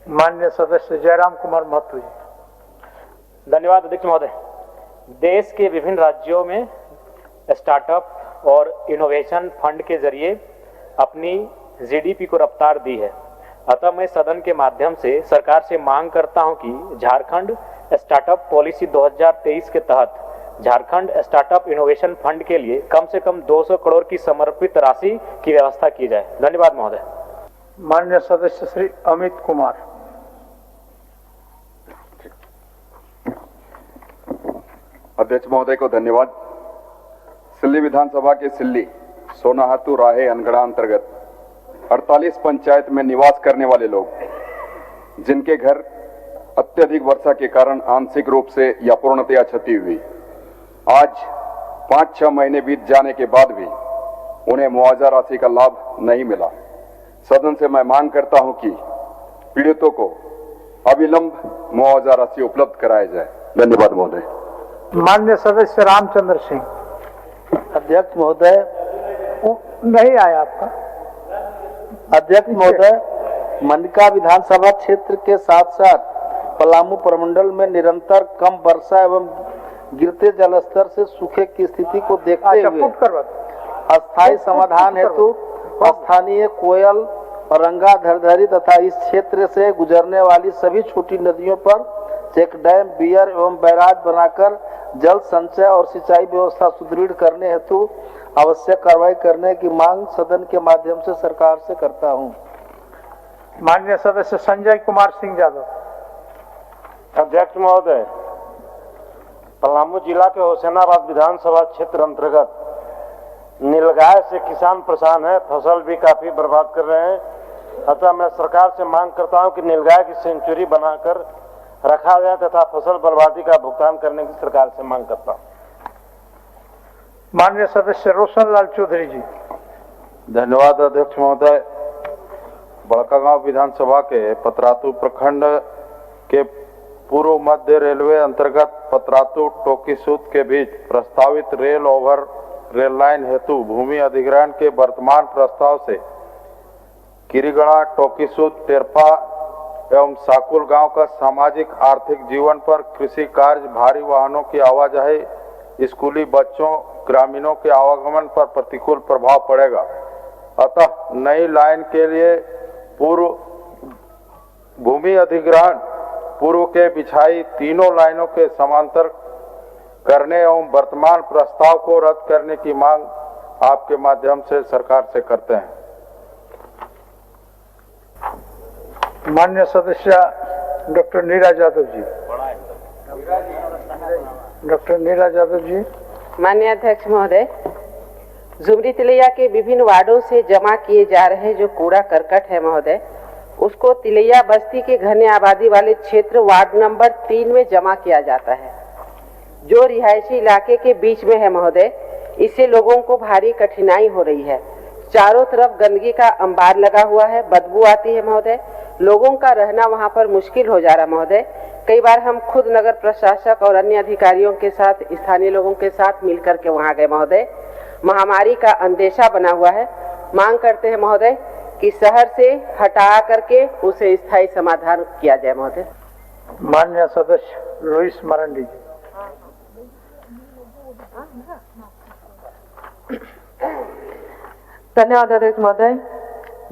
माननीय सदस्य जयराम कुमार महतो जी। धन्यवाद अध्यक्ष महोदय। देश के विभिन्न राज्यों में स्टार्टअप और इनोवेशन फंड के जरिए अपनी जीडीपी को रफ्तार दी है। अतः मैं सदन के माध्यम से सरकार से मांग करता हूं कि झारखंड स्टार्टअप पॉलिसी 2023 के तहत झारखंड स्टार्टअप इनोवेशन फंड के लिए कम से कम 200 करोड़ की समर्पित राशि की व्यवस्था की जाए। धन्यवाद महोदय। माननीय सदस्य श्री अमित कुमार। अध्यक्ष महोदय को धन्यवाद। सिल्ली विधानसभा के सिल्ली सोनाहातू राहे अनगढ़ा अंतर्गत 48 पंचायत में निवास करने वाले लोग जिनके घर अत्यधिक वर्षा के कारण आंशिक रूप से या पूर्णतया क्षति हुई, आज 5-6 महीने बीत जाने के बाद भी उन्हें मुआवजा राशि का लाभ नहीं मिला। सदन से मैं मांग करता हूं कि पीड़ितों को अविलंब मुआवजा राशि उपलब्ध कराया जाए। धन्यवाद महोदय। माननीय सदस्य रामचंद्र सिंह। अध्यक्ष महोदय, नहीं आया आपका। अध्यक्ष महोदय, मनका विधानसभा क्षेत्र के साथ साथ पलामू प्रमंडल में निरंतर कम वर्षा एवं गिरते जलस्तर से सूखे की स्थिति को देखते हुए अस्थायी समाधान हेतु स्थानीय कोयल और रंगा धरधरी तथा इस क्षेत्र से गुजरने वाली सभी छोटी नदियों पर चेक डैम, बियर एवं बैराज बनाकर जल संचय और सिंचाई व्यवस्था सुदृढ़ करने हेतु आवश्यक कार्रवाई करने की मांग सदन के माध्यम से सरकार से करता हूं। माननीय सदस्य संजय कुमार सिंह यादव। अध्यक्ष महोदय, पलामू जिला के हुसैनाबाद विधानसभा क्षेत्र अंतर्गत नीलगाय से किसान परेशान है, फसल भी काफी बर्बाद कर रहे हैं। अतः मैं सरकार से मांग करता हूं कि नीलगाय की सेंचुरी बनाकर रखा जाए तथा फसल बर्बादी का भुगतान करने की सरकार से मांग करता हूं। माननीय सदस्य रोशनलाल चौधरी जी। धन्यवाद अध्यक्ष महोदय। बड़कागांव विधानसभा के पतरातू प्रखंड के पूर्व मध्य रेलवे अंतर्गत पतरातू टोकीसूत के बीच प्रस्तावित रेल लाइन हेतु भूमि अधिग्रहण के वर्तमान प्रस्ताव से किरीगढ़ा, टोकीसूत, टेरपा एवं साकुल गांव का सामाजिक आर्थिक जीवन पर कृषि कार्य, भारी वाहनों की आवाजाही, स्कूली बच्चों, ग्रामीणों के आवागमन पर प्रतिकूल प्रभाव पड़ेगा। अतः नई लाइन के लिए पूर्व भूमि अधिग्रहण पूर्व के बिछाई तीनों लाइनों के समांतर करने एवं वर्तमान प्रस्ताव को रद्द करने की मांग आपके माध्यम से सरकार से करते हैं। माननीय सदस्य डॉक्टर नीरज यादव जी। डॉक्टर नीरज यादव जी। माननीय अध्यक्ष महोदय, जुमरी तिलैया के विभिन्न वार्डों से जमा किए जा रहे जो कूड़ा करकट है महोदय, उसको तिलैया बस्ती के घने आबादी वाले क्षेत्र वार्ड नंबर 3 में जमा किया जाता है, जो रिहायशी इलाके के बीच में है महोदय। इससे लोगों को भारी कठिनाई हो रही है। चारों तरफ गंदगी का अंबार लगा हुआ है, बदबू आती है महोदय। लोगों का रहना वहां पर मुश्किल हो जा रहा महोदय। कई बार हम खुद नगर प्रशासक और अन्य अधिकारियों के साथ, स्थानीय लोगों के साथ मिलकर के वहां गए महोदय। महामारी का अंदेशा बना हुआ है। मांग करते हैं महोदय कि शहर से हटा करके उसे स्थायी समाधान किया जाए महोदय। माननीय सदस्य लोइस मरांडी जी। धन्यवाद अध्यक्ष महोदय।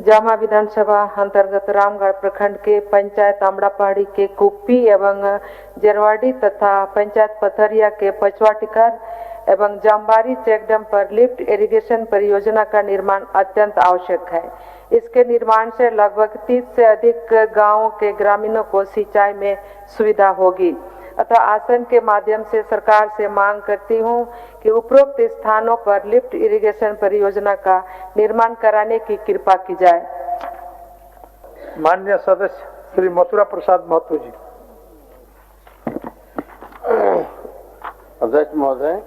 जामा विधानसभा अंतर्गत रामगढ़ प्रखंड के पंचायत आमड़ा पहाड़ी के कुप्पी एवं जरवाड़ी तथा पंचायत पथरिया के पचवाटिकर एवं जामबारी चेक डैम पर लिफ्ट इरिगेशन परियोजना का निर्माण अत्यंत आवश्यक है। इसके निर्माण से लगभग 30 से अधिक गांवों के ग्रामीणों को सिंचाई में सुविधा होगी। अतः आसन के माध्यम से सरकार से मांग करती हूं कि उपरोक्त स्थानों पर लिफ्ट इरिगेशन परियोजना का निर्माण कराने की कृपा की जाए। माननीय सदस्य श्री मथुरा प्रसाद महतो जी। अध्यक्ष महोदय,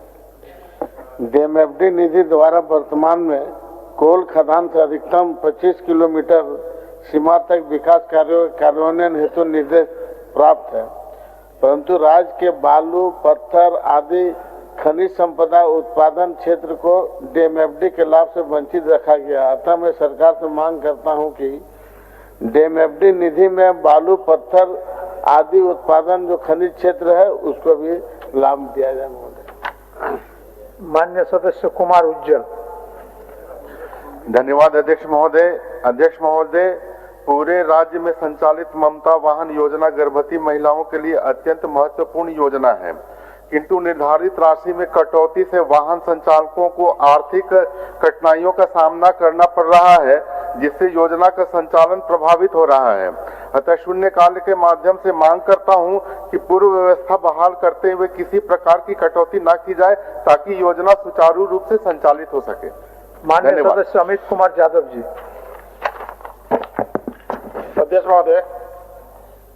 डीएमएफडी निधि द्वारा वर्तमान में कोल खदान से अधिकतम 25 किलोमीटर सीमा तक विकास कार्यान्वयन हेतु निर्देश प्राप्त है, परंतु राज्य के बालू, पत्थर आदि खनिज संपदा उत्पादन क्षेत्र को डीएमएफडी के लाभ से वंचित रखा गया। अतः मैं सरकार से मांग करता हूं कि डीएमएफडी निधि में बालू पत्थर आदि उत्पादन जो खनिज क्षेत्र है उसको भी लाभ दिया जाए महोदय। मान्य सदस्य कुमार उज्जवल। धन्यवाद अध्यक्ष महोदय। अध्यक्ष महोदय, पूरे राज्य में संचालित ममता वाहन योजना गर्भवती महिलाओं के लिए अत्यंत महत्वपूर्ण योजना है, किंतु निर्धारित राशि में कटौती से वाहन संचालकों को आर्थिक कठिनाइयों का सामना करना पड़ रहा है, जिससे योजना का संचालन प्रभावित हो रहा है। अतः शून्यकाल के माध्यम से मांग करता हूं कि पूर्व व्यवस्था बहाल करते हुए किसी प्रकार की कटौती न की जाए, ताकि योजना सुचारू रूप से संचालित हो सके। माननीय सदस्य अमित कुमार यादव जी। अध्यक्ष महोदय,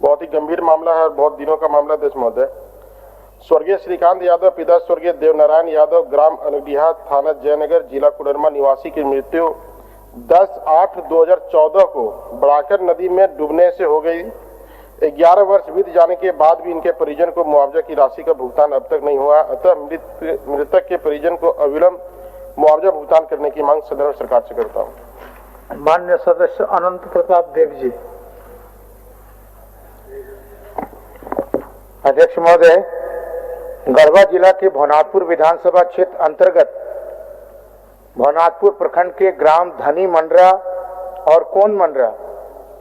बहुत ही गंभीर मामला है और बहुत दिनों का मामला। अध्यक्ष महोदय, स्वर्गीय श्रीकांत यादव पिता स्वर्गीय देवनारायण यादव ग्राम अनगडीहा थाना जयनगर जिला कोडरमा निवासी की मृत्यु 10/8/2014 को बड़ाकर नदी में डूबने से हो गई। 11 वर्ष बीत जाने के बाद भी इनके परिजन को मुआवजा की राशि का भुगतान अब तक नहीं हुआ। अतः मृतक के परिजन को अविलंब मुआवजा भुगतान करने की मांग सदन सरकार से करता हूँ। माननीय सदस्य अनंत प्रताप देव जी। अध्यक्ष महोदय, गढ़वा जिला के भवनाथपुर विधानसभा क्षेत्र अंतर्गत भवनाथपुर प्रखंड के ग्राम धनी मंडरा और कोन मंडरा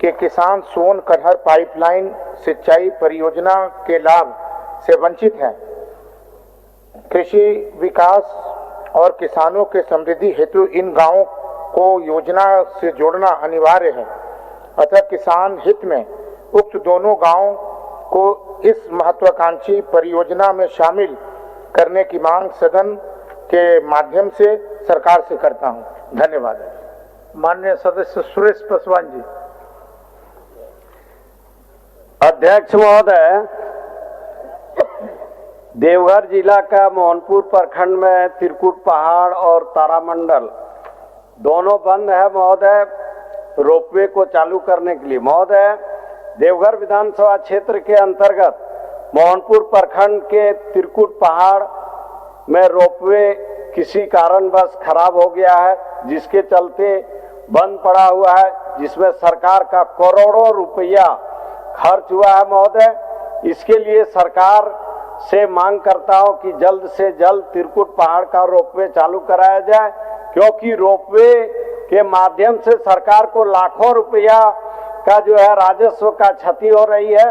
के किसान सोन कटहर पाइपलाइन सिंचाई परियोजना के लाभ से वंचित हैं। कृषि विकास और किसानों के समृद्धि हेतु इन गांवों को योजना से जोड़ना अनिवार्य है। अतः किसान हित में उक्त दोनों गांवों को इस महत्वाकांक्षी परियोजना में शामिल करने की मांग सदन के माध्यम से सरकार से करता हूं। धन्यवाद। माननीय सदस्य सुरेश पासवान जी। अध्यक्ष महोदय, देवघर जिला का मोहनपुर प्रखंड में त्रिकुट पहाड़ और तारामंडल दोनों बंद है महोदय, रोपवे को चालू करने के लिए। महोदय, देवघर विधानसभा क्षेत्र के अंतर्गत मोहनपुर प्रखंड के त्रिकुट पहाड़ में रोपवे किसी कारणवश खराब हो गया है, जिसके चलते बंद पड़ा हुआ है, जिसमें सरकार का करोड़ों रुपया खर्च हुआ है महोदय। इसके लिए सरकार से मांग करता हूं कि जल्द से जल्द त्रिकुट पहाड़ का रोपवे चालू कराया जाए, क्योंकि रोपवे के माध्यम से सरकार को लाखों रुपया का जो है राजस्व का क्षति हो रही है।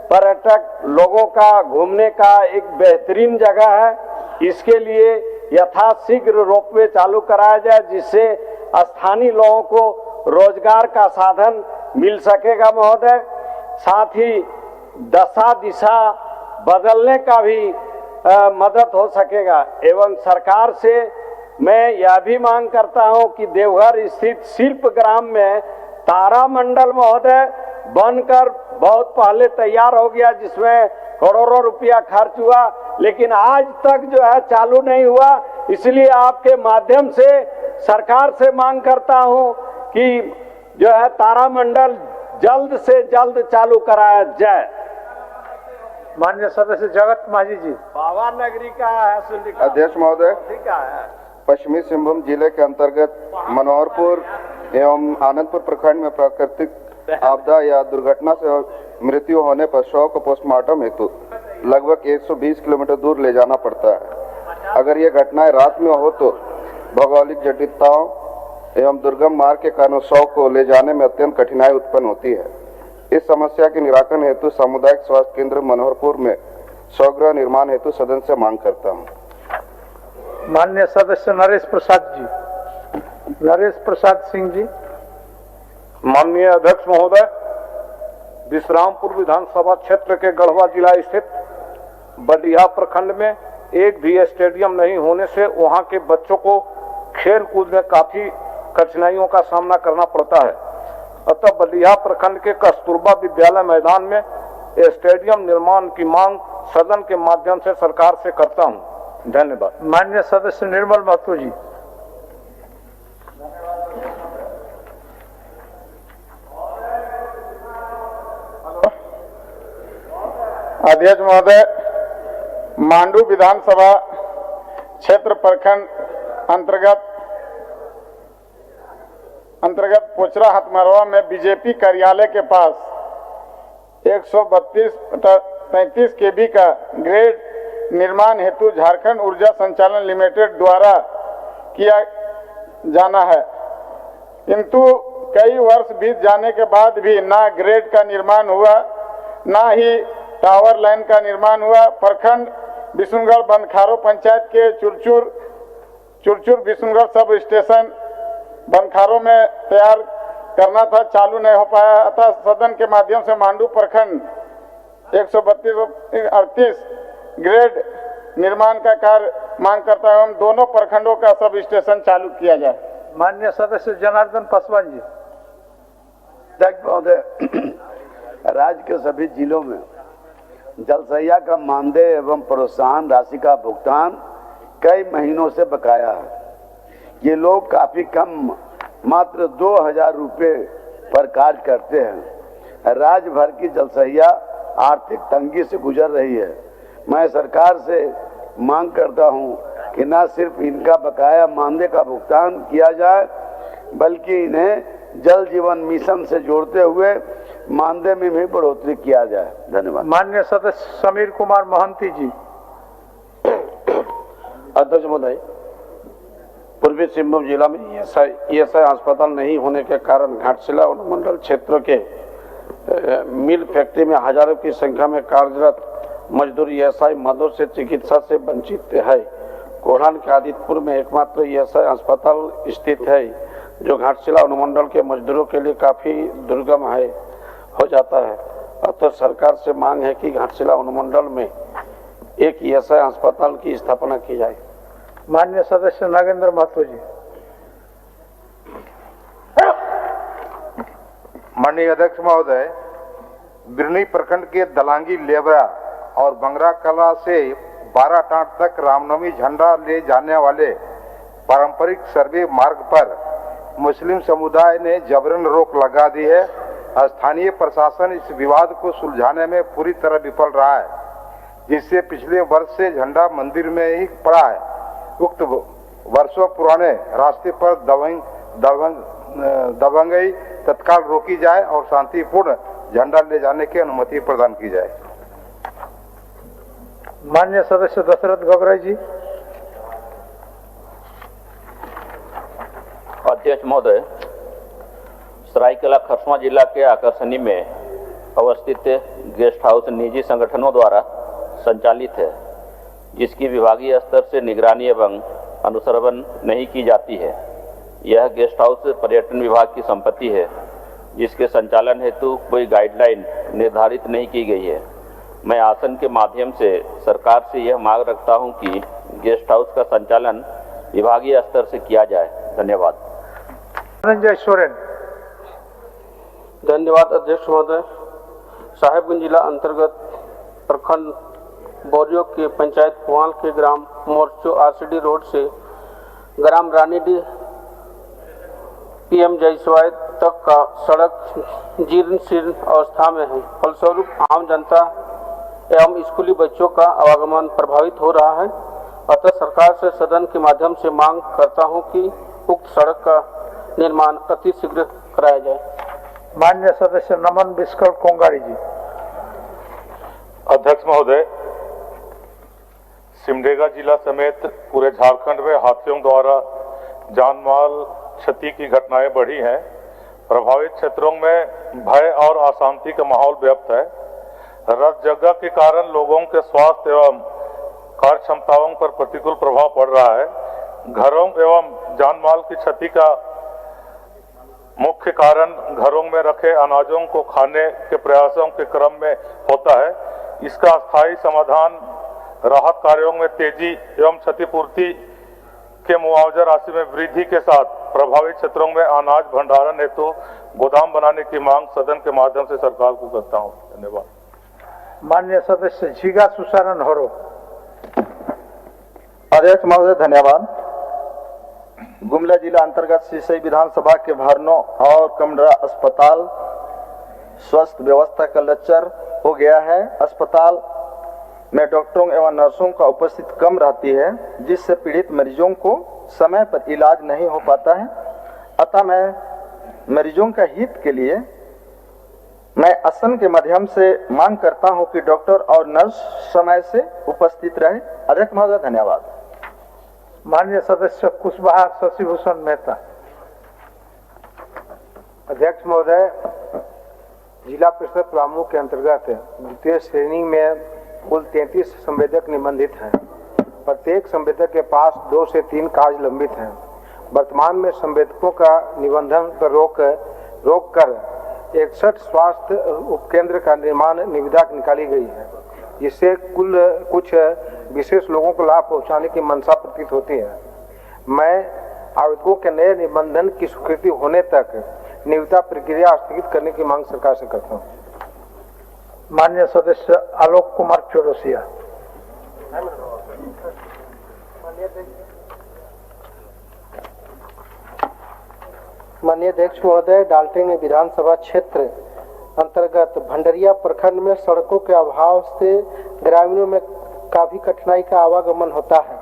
पर्यटक लोगों का घूमने का एक बेहतरीन जगह है, इसके लिए यथाशीघ्र रोपवे चालू कराया जाए, जिससे स्थानीय लोगों को रोजगार का साधन मिल सकेगा महोदय। साथ ही दशा दिशा बदलने का भी मदद हो सकेगा। एवं सरकार से मैं यह भी मांग करता हूं कि देवघर स्थित शिल्प ग्राम में तारामंडल महोदय बनकर बहुत पहले तैयार हो गया, जिसमें करोड़ों रुपया खर्च हुआ, लेकिन आज तक जो है चालू नहीं हुआ। इसलिए आपके माध्यम से सरकार से मांग करता हूं कि जो है तारामंडल जल्द से जल्द चालू कराया जाए। माननीय सदस्य जगत माझी जी। बाबा नगरी का है। अध्यक्ष महोदय, पश्चिमी सिंहभूम जिले के अंतर्गत मनोहरपुर एवं आनंदपुर प्रखंड में प्राकृतिक आपदा या दुर्घटना से मृत्यु होने पर शव को पोस्टमार्टम हेतु लगभग 120 किलोमीटर दूर ले जाना पड़ता है। अगर ये घटनाएं रात में हो तो भौगोलिक जटिलताओं एवं दुर्गम मार्ग के कारण शव को ले जाने में अत्यंत कठिनाई उत्पन्न होती है। इस समस्या के निराकरण हेतु सामुदायिक स्वास्थ्य केंद्र मनोहरपुर में शवगृह निर्माण हेतु सदन से मांग करता हूँ। माननीय सदस्य नरेश प्रसाद जी। नरेश प्रसाद सिंह जी। माननीय अध्यक्ष महोदय, विश्रामपुर विधानसभा क्षेत्र के गढ़वा जिला स्थित बलिया प्रखंड में एक भी स्टेडियम नहीं होने से वहां के बच्चों को खेल कूद में काफी कठिनाइयों का सामना करना पड़ता है। अतः बलिया प्रखंड के कस्तूरबा विद्यालय मैदान में स्टेडियम निर्माण की मांग सदन के माध्यम से सरकार से करता हूं। धन्यवाद। माननीय सदस्य निर्मल महतो जी। अध्यक्ष महोदय, मांडू विधानसभा क्षेत्र प्रखंड अंतर्गत पोचरा हथमरवा में बीजेपी कार्यालय के पास 132/35 केबी का ग्रेड निर्माण हेतु झारखंड ऊर्जा संचालन लिमिटेड द्वारा किया जाना है, किंतु कई वर्ष बीत जाने के बाद भी ना ग्रेड का निर्माण हुआ, ना ही टावर लाइन का निर्माण हुआ। प्रखंड बिशुनगढ़ बंदखारो पंचायत के चुरचुर बिशुनगढ़ सब स्टेशन बंदखारो में तैयार करना था, चालू नहीं हो पाया। अतः सदन के माध्यम से मांडू प्रखंड 132/38 ग्रेड निर्माण का कार्य मांग करता है एवं दोनों प्रखंडों का सब स्टेशन चालू किया जाए। माननीय सदस्य जनार्दन पासवान जी। अध्यक्ष महोदय, राज्य के सभी जिलों में जलसैया का मानदेय एवं प्रोत्साहन राशि का भुगतान कई महीनों से बकाया है। ये लोग काफी कम, मात्र 2000 रुपये पर कार्य करते हैं। राज्य भर की जलसैया आर्थिक तंगी से गुजर रही है। मैं सरकार से मांग करता हूं कि न सिर्फ इनका बकाया मानदेय का भुगतान किया जाए, बल्कि इन्हें जल जीवन मिशन से जोड़ते हुए मानदेय में भी बढ़ोतरी किया जाए। धन्यवाद। माननीय सदस्य समीर कुमार महंती जी। अध्यक्ष महोदय, पूर्वी सिंहभूम जिला में ईएसआई अस्पताल नहीं होने के कारण घाटशिला अनुमंडल क्षेत्र के मिल फैक्ट्री में हजारों की संख्या में कार्यरत मजदूर ईएसआई मदों से चिकित्सा से वंचित है। कोढ़ान के आदित्यपुर में एकमात्र ईएसआई अस्पताल स्थित है, जो घाटशिला अनुमंडल के मजदूरों के लिए काफी दुर्गम हो जाता है। अतः सरकार से मांग है कि घाटशिला अनुमंडल में एक ईएसआई अस्पताल की स्थापना की जाए। माननीय सदस्य नागेंद्र महतो जी। माननीय अध्यक्ष महोदय, बिरनी प्रखंड के दलांगी लेबरा और बंगरा कला से 12 टाट तक रामनवमी झंडा ले जाने वाले पारंपरिक सर्वे मार्ग पर मुस्लिम समुदाय ने जबरन रोक लगा दी है। स्थानीय प्रशासन इस विवाद को सुलझाने में पूरी तरह विफल रहा है, जिससे पिछले वर्ष से झंडा मंदिर में ही पड़ा है। उक्त वर्षों पुराने रास्ते पर दबंगई तत्काल रोकी जाए और शांतिपूर्ण झंडा ले जाने की अनुमति प्रदान की जाए। माननीय सदस्य दशरथ गोगराई जी। अध्यक्ष महोदय, सरायकेला खरसवां जिला के आकर्षणी में अवस्थित गेस्ट हाउस निजी संगठनों द्वारा संचालित है, जिसकी विभागीय स्तर से निगरानी एवं अनुश्रवण नहीं की जाती है। यह गेस्ट हाउस पर्यटन विभाग की संपत्ति है, जिसके संचालन हेतु कोई गाइडलाइन निर्धारित नहीं की गई है। मैं आसन के माध्यम से सरकार से यह मांग रखता हूं कि गेस्ट हाउस का संचालन विभागीय स्तर से किया जाए। धन्यवाद। धनंजय सोरेन। धन्यवाद अध्यक्ष महोदय। साहेबगंज जिला अंतर्गत प्रखंड बोरियो के पंचायत पुआल के ग्राम मोर्चो आरसीडी रोड से ग्राम रानीडी पीएम जयसवाई तक का सड़क जीर्ण शीर्ण अवस्था में है। फलस्वरूप आम जनता एवं स्कूली बच्चों का आवागमन प्रभावित हो रहा है। अतः सरकार से सदन के माध्यम से मांग करता हूं कि उक्त सड़क का निर्माण अति शीघ्र कराया जाए। माननीय सदस्य नमन बिस्कल कोंगारी जी। अध्यक्ष महोदय, सिमडेगा जिला समेत पूरे झारखंड में हाथियों द्वारा जान माल क्षति की घटनाएं बढ़ी हैं। प्रभावित क्षेत्रों में भय और अशांति का माहौल व्याप्त है। रथ जगह के कारण लोगों के स्वास्थ्य एवं कार्य क्षमताओं पर प्रतिकूल प्रभाव पड़ रहा है। घरों एवं जान माल की क्षति का मुख्य कारण घरों में रखे अनाजों को खाने के प्रयासों के क्रम में होता है। इसका स्थायी समाधान राहत कार्यों में तेजी एवं क्षतिपूर्ति के मुआवजा राशि में वृद्धि के साथ प्रभावित क्षेत्रों में अनाज भंडारण हेतु गोदाम बनाने की मांग सदन के माध्यम से सरकार को करता हूं। धन्यवाद। माननीय सदस्य झीगा सुसारन होरो। अध्यक्ष महोदय धन्यवाद। गुमला जिला अंतर्गत सिसई विधानसभा के भरनो और कमरा अस्पताल स्वास्थ्य व्यवस्था का लचर हो गया है। अस्पताल में डॉक्टरों एवं नर्सों का उपस्थिति कम रहती है, जिससे पीड़ित मरीजों को समय पर इलाज नहीं हो पाता है। अतः मैं मरीजों का हित के लिए मैं आसन के माध्यम से मांग करता हूं कि डॉक्टर और नर्स समय से उपस्थित रहे। अध्यक्ष महोदय धन्यवाद। माननीय सदस्य कुशवाहा शशिभूषण मेहता। अध्यक्ष महोदय, जिला परिषद पलामू के अंतर्गत द्वितीय श्रेणी में कुल 33 संवेदक निबंधित हैं। प्रत्येक संवेदक के पास 2 से 3 कार्य लंबित हैं। वर्तमान में संवेदकों का निबंधन पर रोक कर 61 स्वास्थ्य उपकेंद्र का निर्माण निविदा निकाली गई है, जिससे कुछ विशेष लोगों को लाभ पहुंचाने की मंशा प्रतीत होती है। मैं आवेदकों के नए निबंधन की स्वीकृति होने तक निविदा प्रक्रिया स्थगित करने की मांग सरकार से करता हूं। माननीय सदस्य आलोक कुमार चौरसिया। माननीय अध्यक्ष महोदय, डाल्टन विधानसभा क्षेत्र अंतर्गत भंडरिया प्रखंड में सड़कों के अभाव से ग्रामीणों में काफी कठिनाई का आवागमन होता है।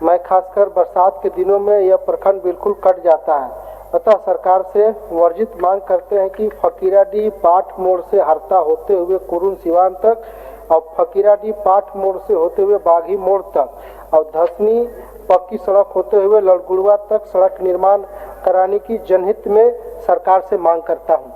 मैं खासकर बरसात के दिनों में यह प्रखंड बिल्कुल कट जाता है। अतः सरकार से वर्जित मांग करते हैं कि फकीराडीह पाठ मोड़ से हरता होते हुए कुरुन सिवान तक और फकीराडीह पाठ मोड़ से होते हुए बाघी मोड़ तक और धसनी पक्की सड़क होते हुए लड़गुड़वा तक सड़क निर्माण कराने की जनहित में सरकार से मांग करता हूं।